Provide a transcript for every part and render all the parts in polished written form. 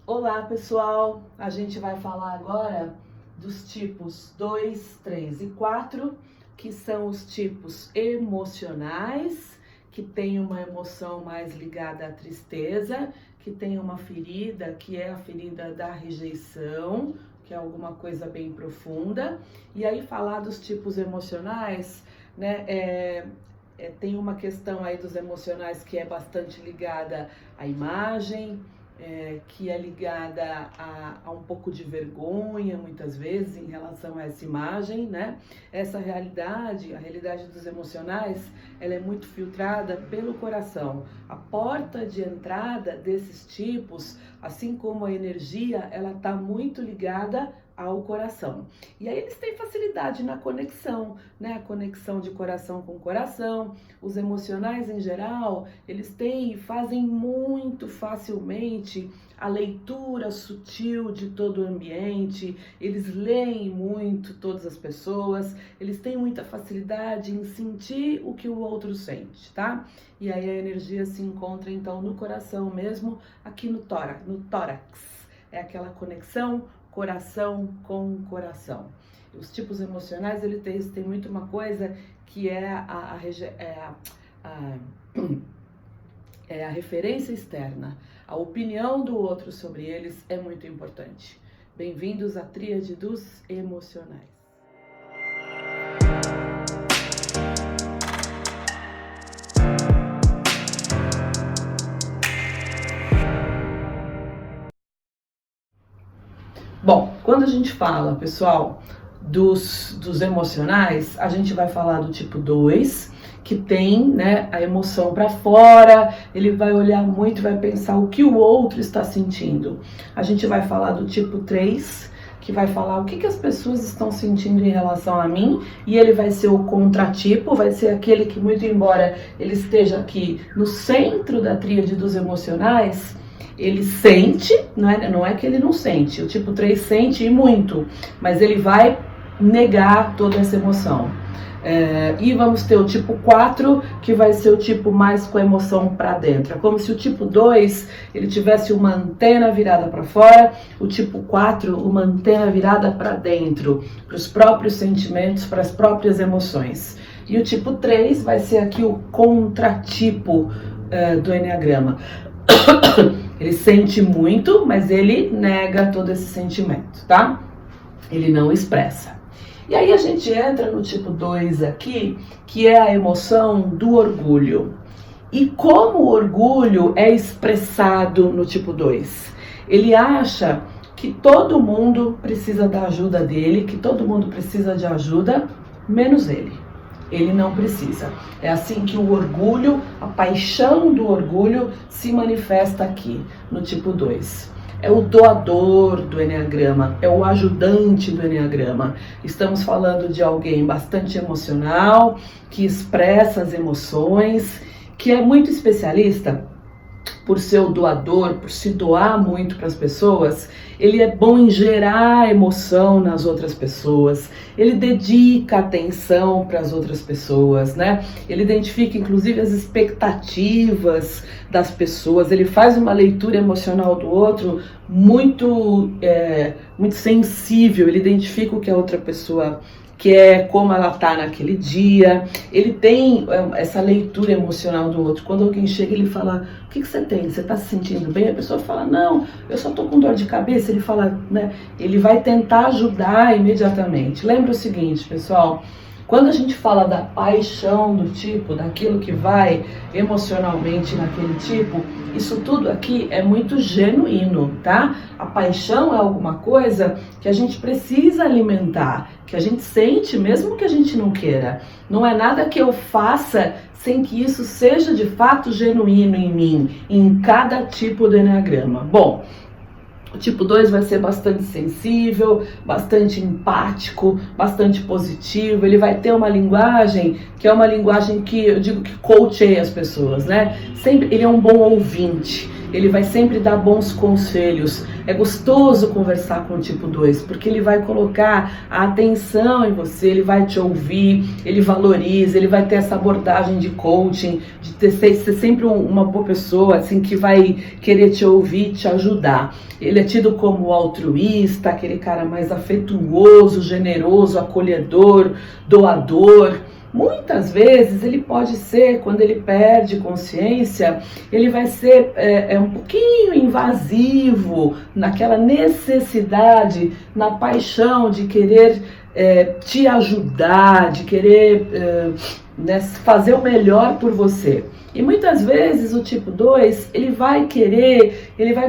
Olá, pessoal! A gente vai falar agora dos tipos 2, 3 e 4, que são os tipos emocionais, que tem uma emoção mais ligada à tristeza, que tem uma ferida, que é a ferida da rejeição, que é alguma coisa bem profunda. E aí falar dos tipos emocionais, né, tem uma questão aí dos emocionais que é bastante ligada à imagem, que é ligada a um pouco de vergonha, muitas vezes, em relação a essa imagem, né? Essa realidade, a realidade dos emocionais, ela é muito filtrada pelo coração. A porta de entrada desses tipos, assim como a energia, ela está muito ligada ao coração. E aí eles têm facilidade na conexão, né? A conexão de coração com coração. Os emocionais em geral, eles fazem muito facilmente a leitura sutil de todo o ambiente, eles leem muito todas as pessoas, eles têm muita facilidade em sentir o que o outro sente, tá? E aí a energia se encontra então no coração mesmo, aqui no tórax. É aquela conexão coração com coração. Os tipos emocionais, eles têm muito uma coisa que é a referência externa. A opinião do outro sobre eles é muito importante. Bem-vindos à Tríade dos Emocionais. Bom, quando a gente fala, pessoal, dos emocionais, a gente vai falar do tipo 2, que tem, né, a emoção para fora, ele vai olhar muito, vai pensar o que o outro está sentindo. A gente vai falar do tipo 3, que vai falar o que as pessoas estão sentindo em relação a mim, e ele vai ser o contratipo, vai ser aquele que, muito embora ele esteja aqui no centro da tríade dos emocionais, ele sente, não é que ele não sente, o tipo 3 sente e muito, mas ele vai negar toda essa emoção. E vamos ter o tipo 4, que vai ser o tipo mais com a emoção para dentro. É como se o tipo 2 ele tivesse uma antena virada para fora, o tipo 4 uma antena virada para dentro, para os próprios sentimentos, para as próprias emoções. E o tipo 3 vai ser aqui o contratipo do Enneagrama. Ele sente muito, mas ele nega todo esse sentimento, tá? Ele não expressa. E aí a gente entra no tipo 2 aqui, que é a emoção do orgulho. E como o orgulho é expressado no tipo 2? Ele acha que todo mundo precisa da ajuda dele, que todo mundo precisa de ajuda, menos ele. Ele não precisa. É assim que o orgulho, a paixão do orgulho se manifesta aqui no tipo 2. É o doador do Enneagrama, é o ajudante do Enneagrama. Estamos falando de alguém bastante emocional, que expressa as emoções, que é muito especialista por ser o doador, por se doar muito para as pessoas. Ele é bom em gerar emoção nas outras pessoas, ele dedica atenção para as outras pessoas, né? Ele identifica inclusive as expectativas das pessoas, ele faz uma leitura emocional do outro muito sensível, ele identifica o que a outra pessoa quer, como ela tá naquele dia, ele tem essa leitura emocional do outro. Quando alguém chega, ele fala, o que você tem? Você tá se sentindo bem? A pessoa fala, não, eu só tô com dor de cabeça. Ele fala, né? Ele vai tentar ajudar imediatamente. Lembra o seguinte, pessoal, quando a gente fala da paixão do tipo, daquilo que vai emocionalmente naquele tipo, isso tudo aqui é muito genuíno, tá? A paixão é alguma coisa que a gente precisa alimentar, que a gente sente mesmo que a gente não queira. Não é nada que eu faça sem que isso seja de fato genuíno em mim, em cada tipo do Enneagrama. Bom, o tipo 2 vai ser bastante sensível, bastante empático, bastante positivo. Ele vai ter uma linguagem que é uma linguagem que eu digo que coacheia as pessoas, né? Sempre ele é um bom ouvinte. ele vai sempre dar bons conselhos. É gostoso conversar com o tipo 2, porque ele vai colocar a atenção em você, ele vai te ouvir, ele valoriza, ele vai ter essa abordagem de coaching, de ser sempre uma boa pessoa, assim, que vai querer te ouvir, te ajudar. Ele é tido como altruísta, aquele cara mais afetuoso, generoso, acolhedor, doador. Muitas vezes ele pode ser, quando ele perde consciência, ele vai ser um pouquinho invasivo naquela necessidade, na paixão de querer te ajudar, de querer fazer o melhor por você. E muitas vezes o tipo 2, ele vai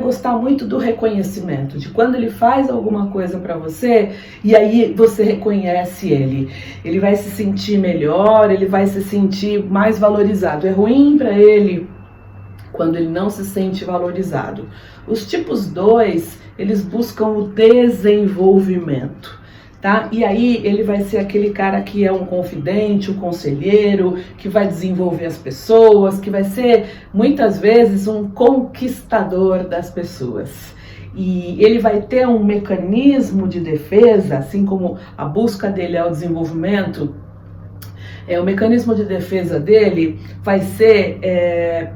gostar muito do reconhecimento, de quando ele faz alguma coisa para você e aí você reconhece ele. Ele vai se sentir melhor, ele vai se sentir mais valorizado. É ruim para ele quando ele não se sente valorizado. Os tipos 2, eles buscam o desenvolvimento. Tá? E aí ele vai ser aquele cara que é um confidente, um conselheiro, que vai desenvolver as pessoas, que vai ser muitas vezes um conquistador das pessoas. E ele vai ter um mecanismo de defesa, assim como a busca dele é o desenvolvimento, o mecanismo de defesa dele vai ser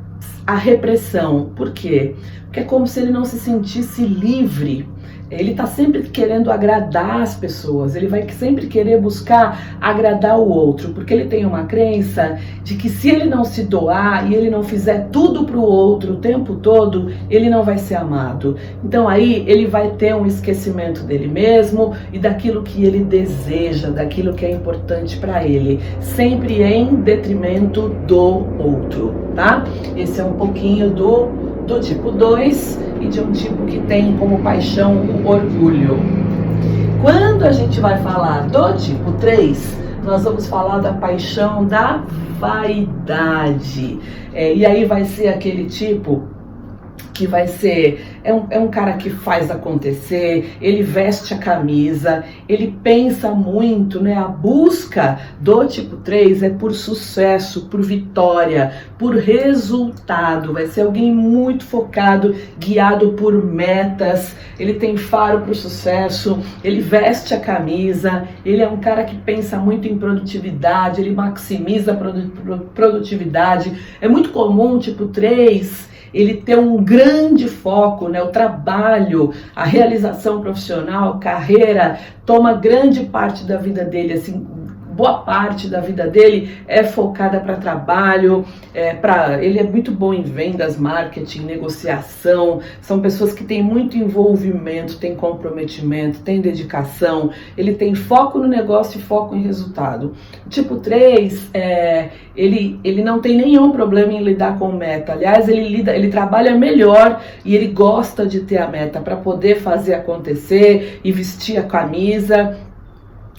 a repressão. Por quê? Porque é como se ele não se sentisse livre. Ele está sempre querendo agradar as pessoas, ele vai sempre querer buscar agradar o outro, porque ele tem uma crença de que se ele não se doar e ele não fizer tudo para o outro o tempo todo, ele não vai ser amado. Então aí ele vai ter um esquecimento dele mesmo e daquilo que ele deseja, daquilo que é importante para ele, sempre em detrimento do outro, tá? Esse é um pouquinho do tipo 2 e de um tipo que tem como paixão o orgulho. Quando a gente vai falar do tipo 3, nós vamos falar da paixão da vaidade. E aí vai ser aquele tipo que vai ser, é um cara que faz acontecer, ele veste a camisa, ele pensa muito, né? A busca do tipo 3 é por sucesso, por vitória, por resultado. Vai ser alguém muito focado, guiado por metas, ele tem faro para o sucesso, ele veste a camisa, ele é um cara que pensa muito em produtividade, ele maximiza a produtividade. É muito comum o tipo 3 ele ter um grande foco, né? O trabalho, a realização profissional, carreira, toma grande parte da vida dele, assim, boa parte da vida dele é focada para trabalho, ele é muito bom em vendas, marketing, negociação, são pessoas que têm muito envolvimento, têm comprometimento, têm dedicação, ele tem foco no negócio e foco em resultado. O tipo 3, ele não tem nenhum problema em lidar com meta, aliás, ele trabalha melhor e ele gosta de ter a meta para poder fazer acontecer e vestir a camisa.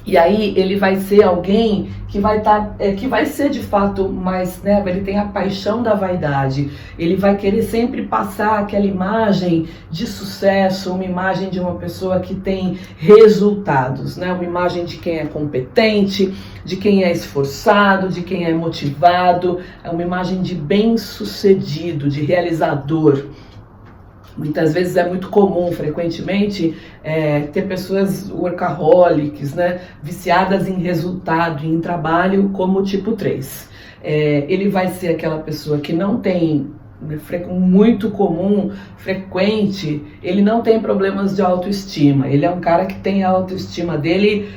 E aí ele vai ser alguém que vai ser de fato mais, né? Ele tem a paixão da vaidade. Ele vai querer sempre passar aquela imagem de sucesso, uma imagem de uma pessoa que tem resultados, né? Uma imagem de quem é competente, de quem é esforçado, de quem é motivado, é uma imagem de bem-sucedido, de realizador. Muitas vezes é muito comum, frequentemente, ter pessoas workaholics, né, viciadas em resultado, em trabalho, como o tipo 3. Ele vai ser aquela pessoa que não tem, muito comum, frequente, ele não tem problemas de autoestima. Ele é um cara que tem a autoestima dele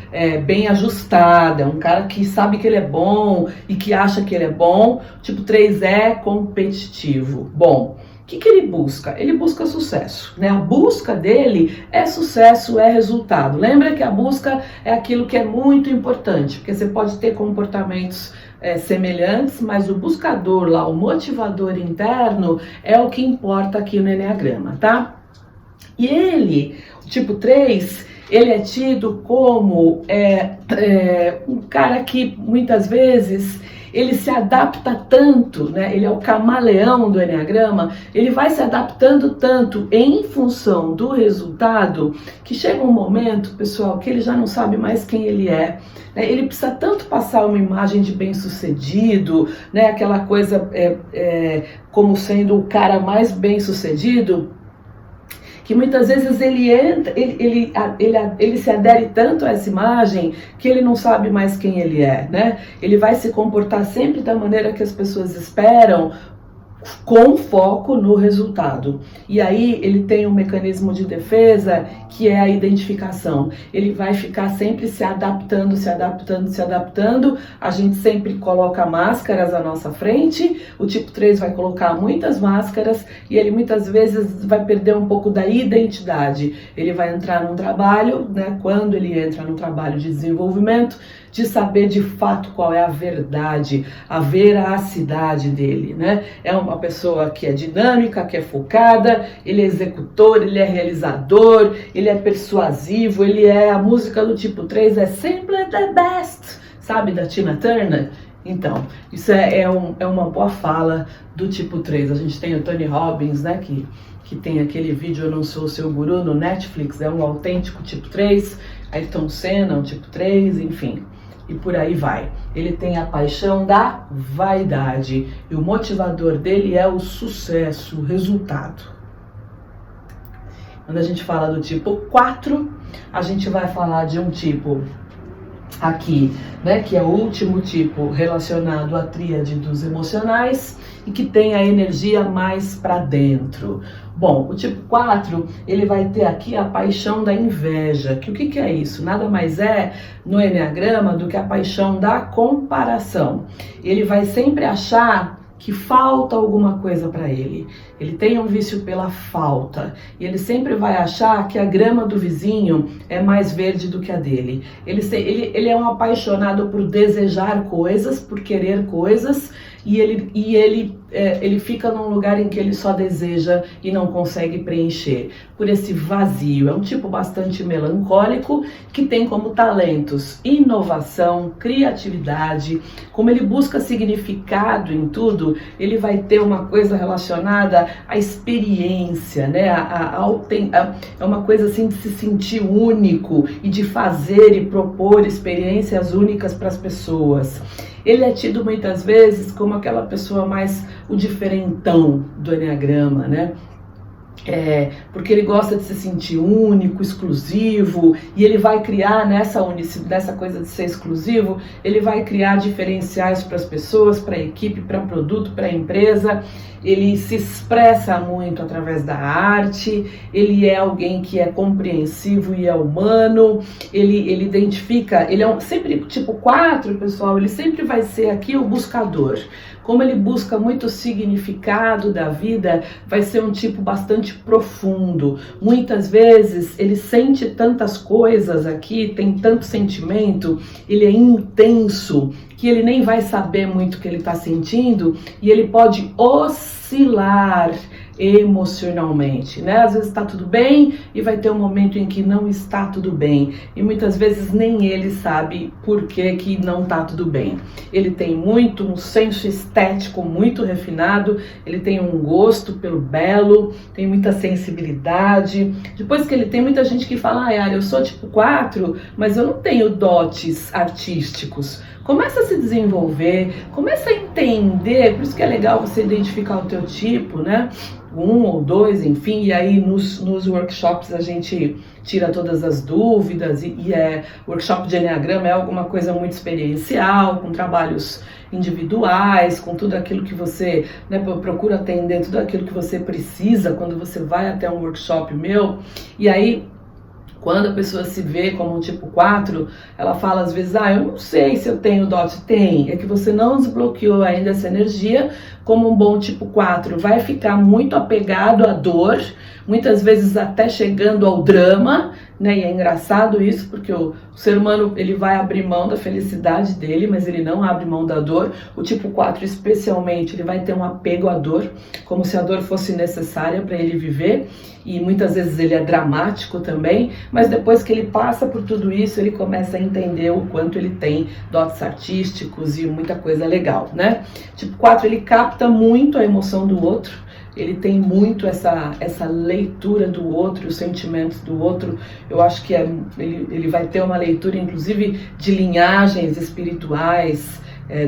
bem ajustada, é um cara que sabe que ele é bom e que acha que ele é bom. O tipo 3 é competitivo. Bom, o que ele busca? Ele busca sucesso, né? A busca dele é sucesso, é resultado. Lembra que a busca é aquilo que é muito importante, porque você pode ter comportamentos semelhantes, mas o buscador lá, o motivador interno, é o que importa aqui no Eneagrama, tá? E ele, o tipo 3, ele é tido como um cara que muitas vezes ele se adapta tanto, né? Ele é o camaleão do Enneagrama, ele vai se adaptando tanto em função do resultado, que chega um momento, pessoal, que ele já não sabe mais quem ele é. Ele precisa tanto passar uma imagem de bem-sucedido, né? Aquela coisa como sendo o cara mais bem-sucedido, que muitas vezes ele se adere tanto a essa imagem que ele não sabe mais quem ele é, né? Ele vai se comportar sempre da maneira que as pessoas esperam, com foco no resultado. E aí ele tem um mecanismo de defesa que é a identificação. Ele vai ficar sempre se adaptando, se adaptando, se adaptando. A gente sempre coloca máscaras à nossa frente. O tipo 3 vai colocar muitas máscaras e ele muitas vezes vai perder um pouco da identidade. Ele vai entrar num trabalho, né, quando ele entra num trabalho de desenvolvimento, de saber de fato qual é a verdade, a veracidade dele, né? É uma pessoa que é dinâmica, que é focada, ele é executor, ele é realizador, ele é persuasivo, ele é a música do tipo 3, é Simply the Best, sabe, da Tina Turner? Então, isso é uma boa fala do tipo 3. A gente tem o Tony Robbins, né, que tem aquele vídeo Eu Não Sou o Seu Guru no Netflix, é um autêntico tipo 3, Ayrton Senna, um tipo 3, enfim. E por aí vai. Ele tem a paixão da vaidade. E o motivador dele é o sucesso, o resultado. Quando a gente fala do tipo 4, a gente vai falar de um tipo aqui, né, que é o último tipo relacionado à tríade dos emocionais e que tem a energia mais para dentro. Bom, o tipo 4, ele vai ter aqui a paixão da inveja. Que o que é isso? Nada mais é no Enneagrama do que a paixão da comparação. Ele vai sempre achar que falta alguma coisa para ele. Ele tem um vício pela falta. E ele sempre vai achar que a grama do vizinho é mais verde do que a dele. Ele é um apaixonado por desejar coisas, por querer coisas, e ele fica num lugar em que ele só deseja e não consegue preencher, por esse vazio. É um tipo bastante melancólico, que tem como talentos inovação, criatividade. Como ele busca significado em tudo, ele vai ter uma coisa relacionada à experiência, né? É uma coisa assim de se sentir único e de fazer e propor experiências únicas para as pessoas. Ele é tido muitas vezes como aquela pessoa mais o diferentão do Enneagrama, né? Porque ele gosta de se sentir único, exclusivo, e ele vai criar nessa coisa de ser exclusivo, ele vai criar diferenciais para as pessoas, para a equipe, para produto, para a empresa. Ele se expressa muito através da arte, ele é alguém que é compreensivo e é humano, ele identifica, ele é sempre tipo 4, pessoal, ele sempre vai ser aqui o buscador. Como ele busca muito significado da vida, vai ser um tipo bastante profundo. Muitas vezes ele sente tantas coisas aqui, tem tanto sentimento, ele é intenso, que ele nem vai saber muito o que ele está sentindo e ele pode oscilar emocionalmente, né? Às vezes está tudo bem e vai ter um momento em que não está tudo bem, e muitas vezes nem ele sabe por que não está tudo bem. Ele tem muito um senso estético muito refinado, ele tem um gosto pelo belo, tem muita sensibilidade. Depois que ele tem muita gente que fala, eu sou tipo 4, mas eu não tenho dotes artísticos. Começa a se desenvolver, começa a entender, por isso que é legal você identificar o teu tipo, né? 1 ou 2, enfim, e aí nos workshops a gente tira todas as dúvidas, workshop de Enneagrama é alguma coisa muito experiencial, com trabalhos individuais, com tudo aquilo que você, né, procura atender, tudo aquilo que você precisa quando você vai até um workshop meu, e aí quando a pessoa se vê como um tipo 4, ela fala às vezes, eu não sei se eu tenho DOT. Tem, é que você não desbloqueou ainda essa energia. Como um bom tipo 4, vai ficar muito apegado à dor, muitas vezes até chegando ao drama, né? E é engraçado isso, porque o ser humano, ele vai abrir mão da felicidade dele, mas ele não abre mão da dor. O tipo 4, especialmente, ele vai ter um apego à dor, como se a dor fosse necessária para ele viver, e muitas vezes ele é dramático também, mas depois que ele passa por tudo isso, ele começa a entender o quanto ele tem dotes artísticos e muita coisa legal, né? Tipo 4, ele capta muito a emoção do outro, ele tem muito essa leitura do outro, os sentimentos do outro. Eu acho que ele vai ter uma leitura, inclusive, de linhagens espirituais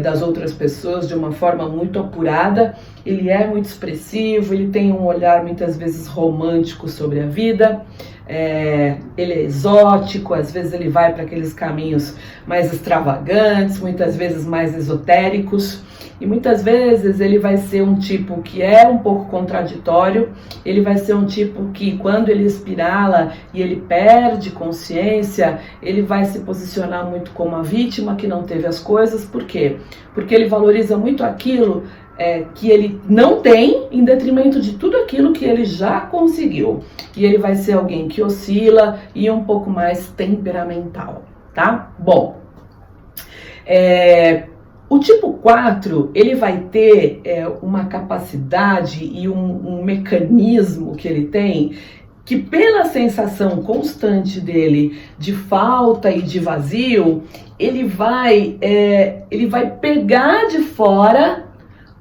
das outras pessoas de uma forma muito apurada. Ele é muito expressivo, ele tem um olhar muitas vezes romântico sobre a vida. Ele é exótico, às vezes ele vai para aqueles caminhos mais extravagantes, muitas vezes mais esotéricos. E muitas vezes ele vai ser um tipo que é um pouco contraditório, ele vai ser um tipo que quando ele espirala e ele perde consciência, ele vai se posicionar muito como a vítima que não teve as coisas. Por quê? Porque ele valoriza muito aquilo que ele não tem, em detrimento de tudo aquilo que ele já conseguiu. E ele vai ser alguém que oscila e um pouco mais temperamental, tá? Bom, o tipo 4, ele vai ter uma capacidade e um mecanismo que ele tem, que pela sensação constante dele de falta e de vazio, ele vai pegar de fora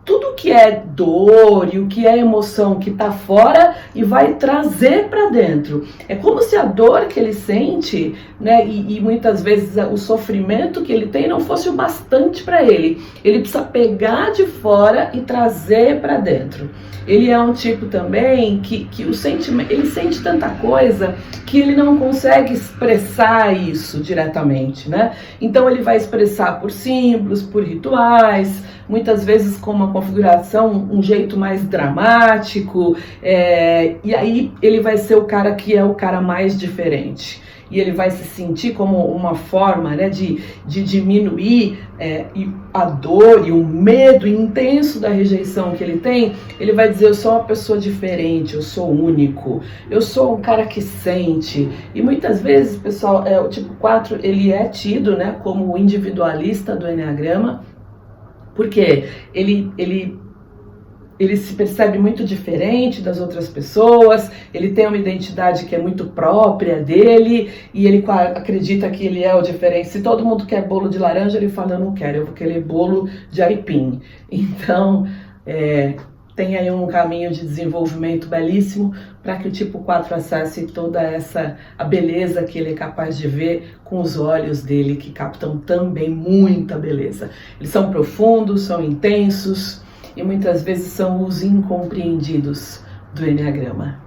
tudo que é dor e o que é emoção que está fora e vai trazer para dentro. É como se a dor que ele sente, né, e muitas vezes o sofrimento que ele tem não fosse o bastante para ele. Ele precisa pegar de fora e trazer para dentro. Ele é um tipo também que o sentimento, ele sente tanta coisa que ele não consegue expressar isso diretamente, né? Então ele vai expressar por símbolos, por rituais, muitas vezes com uma configuração, um jeito mais dramático, e aí ele vai ser o cara que é o cara mais diferente. E ele vai se sentir como uma forma, né, de diminuir a dor e o medo intenso da rejeição que ele tem. Ele vai dizer: eu sou uma pessoa diferente, eu sou único, eu sou um cara que sente. E muitas vezes, pessoal, o tipo 4, ele é tido, né, como o individualista do Enneagrama, porque ele se percebe muito diferente das outras pessoas, ele tem uma identidade que é muito própria dele, e ele acredita que ele é o diferente. Se todo mundo quer bolo de laranja, ele fala: eu não quero, eu vou querer bolo de aipim. Então, tem aí um caminho de desenvolvimento belíssimo para que o tipo 4 acesse toda a beleza que ele é capaz de ver com os olhos dele, que captam também muita beleza. Eles são profundos, são intensos, e muitas vezes são os incompreendidos do Enneagrama.